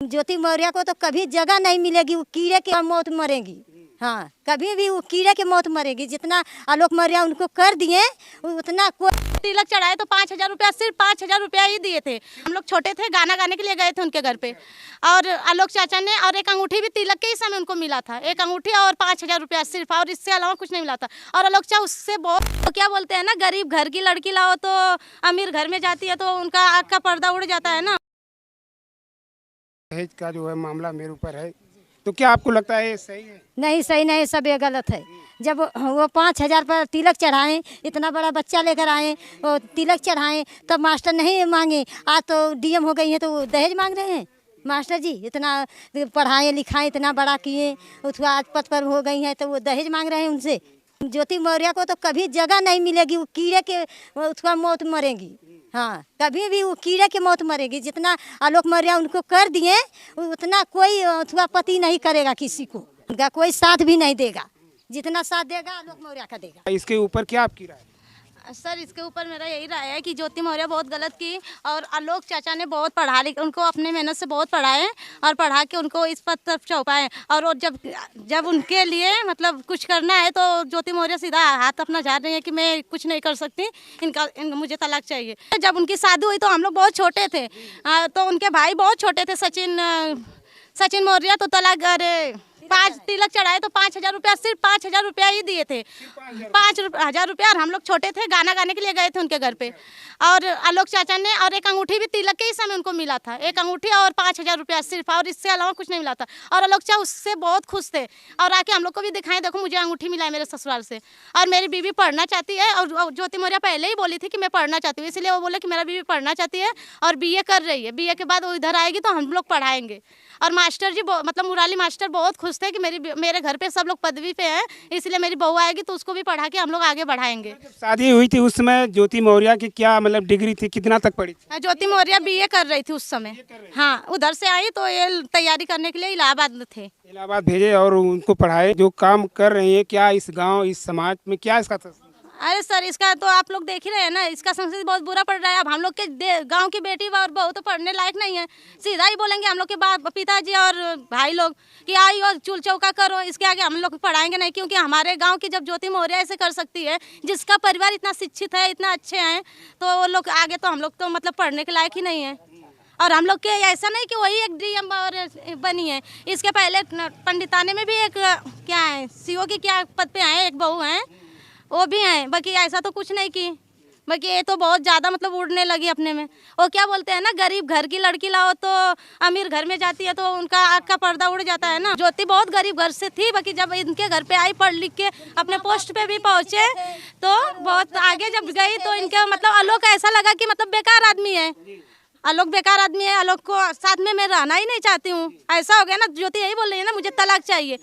ज्योति मौर्य को तो कभी जगह नहीं मिलेगी, वो कीड़े की मौत मरेगी। हाँ, कभी भी वो कीड़े की मौत मरेगी। जितना आलोक मौर्य उनको कर दिए उतना कोई तिलक चढ़ाए तो 5,000 रुपया, सिर्फ 5,000 रुपया ही दिए थे। हम लोग छोटे थे, गाना गाने के लिए गए थे उनके घर पे, और आलोक चाचा ने और एक अंगूठी भी तिलक के ही समय उनको मिला था, एक अंगूठी और 5,000 रुपया सिर्फ, और इससे अलावा कुछ नहीं मिला था। और आलोक चाचा उससे बहुत तो क्या बोलते हैं ना, गरीब घर की लड़की लाओ तो अमीर घर में जाती है तो उनका आँख का पर्दा उड़ जाता है ना। दहेज का जो है मामला मेरे ऊपर है, तो क्या आपको लगता है ये सही है? नहीं, सही नहीं, सब ये गलत है। जब वो 5,000 पर तिलक चढ़ाएं, इतना बड़ा बच्चा लेकर आए, वो तिलक चढ़ाएं, तब मास्टर नहीं मांगे। आज तो डीएम हो गई है तो वो दहेज मांग रहे हैं। मास्टर जी इतना पढ़ाएं लिखाएं, इतना बड़ा किए, उसको आज पद पर हो गई हैं तो वो दहेज मांग रहे हैं उनसे। ज्योति मौर्य को तो कभी जगह नहीं मिलेगी, वो कीड़े के उसका मौत मरेगी। हाँ, कभी भी वो कीड़े की मौत मरेगी। जितना आलोक मौर्य उनको कर दिए उतना कोई उसका पति नहीं करेगा, किसी को उनका कोई साथ भी नहीं देगा। जितना साथ देगा आलोक मौर्य का देगा। इसके ऊपर क्या आपकी राय है? सर, इसके ऊपर मेरा यही राय है कि ज्योति मौर्य बहुत गलत की, और आलोक चाचा ने बहुत पढ़ा लिखा, उनको अपने मेहनत से बहुत पढ़ाए और पढ़ा के उनको इस पद तक पहुँचाए। और वो जब उनके लिए मतलब कुछ करना है तो ज्योति मौर्य सीधा हाथ अपना झाड़ रही है कि मैं कुछ नहीं कर सकती, मुझे तलाक चाहिए। जब उनकी शादी हुई तो हम लोग बहुत छोटे थे, तो उनके भाई बहुत छोटे थे, सचिन मौर्य, तो तलाक तिलक चढ़ाए तो 5,000 रुपया, सिर्फ 5,000 रुपया ही दिए थे, 5,000 रुपया। और हम लोग छोटे थे, गाना गाने के लिए गए थे उनके घर पे, और आलोक चाचा ने और एक अंगूठी भी तिलक के ही समय उनको मिला था, एक अंगूठी और 5,000 रुपया सिर्फ, और इससे अलावा कुछ नहीं मिला था। और आलोक चाचा उससे बहुत खुश थे, और आके हम लोग को भी दिखाएं, देखो मुझे अंगूठी मिला है मेरे ससुराल से, और मेरी बीवी पढ़ना चाहती है। और ज्योति मौर्य पहले ही बोली थी कि मैं पढ़ना चाहती हूँ, इसलिए वो बोले कि मेरा बीवी पढ़ना चाहती है और बीए कर रही है, बीए के बाद वो इधर आएगी तो हम लोग पढ़ाएंगे। और मास्टर जी मतलब मुराली मास्टर बहुत खुश थे कि मेरे घर पे सब लोग पदवी पे हैं, इसलिए मेरी बहू आएगी तो उसको भी पढ़ा के हम लोग आगे बढ़ाएंगे। शादी हुई थी उस समय ज्योति मौर्य की क्या मतलब डिग्री थी, कितना तक पढ़ी थी? ज्योति मौर्य बीए कर रही थी उस समय। हाँ, उधर से आई तो ये तैयारी करने के लिए इलाहाबाद में थे। इलाहाबाद भेजे और उनको पढ़ाए। जो काम कर रही है, क्या इस गाँव इस समाज में क्या इसका? अरे सर, इसका तो आप लोग देख ही रहे हैं ना, इसका संस्कृति बहुत बुरा पड़ रहा है। अब हम लोग के गांव की बेटी और बहू तो पढ़ने लायक नहीं है, सीधा ही बोलेंगे हम लोग के पिताजी और भाई लोग कि आई और चूल चौका करो, इसके आगे हम लोग पढ़ाएंगे नहीं। क्योंकि हमारे गांव की जब ज्योति मौर्य ऐसे कर सकती है, जिसका परिवार इतना शिक्षित है, इतना अच्छे हैं, तो वो लोग आगे तो हम लोग तो मतलब पढ़ने के लायक ही नहीं है। और हम लोग के ऐसा नहीं कि वही एक डीएम और बनी है, इसके पहले पंडिताने में भी एक क्या है सीओ की क्या पद पे आए, एक बहू हैं, वो भी हैं। बाकी ऐसा तो कुछ नहीं की, बाकी ये तो बहुत ज़्यादा मतलब उड़ने लगी अपने में। वो क्या बोलते हैं ना, गरीब घर की लड़की लाओ तो अमीर घर में जाती है तो उनका आँख का पर्दा उड़ जाता है ना। ज्योति बहुत गरीब घर से थी, बाकी जब इनके घर पे आई, पढ़ लिख के अपने पोस्ट पे भी पहुँचे, तो बहुत आगे जब गई तो इनका मतलब आलोक ऐसा लगा कि मतलब बेकार आदमी है, आलोक बेकार आदमी है, आलोक को साथ में मैं रहना ही नहीं चाहती हूँ, ऐसा हो गया ना। ज्योति यही बोल रही है ना, मुझे तलाक चाहिए।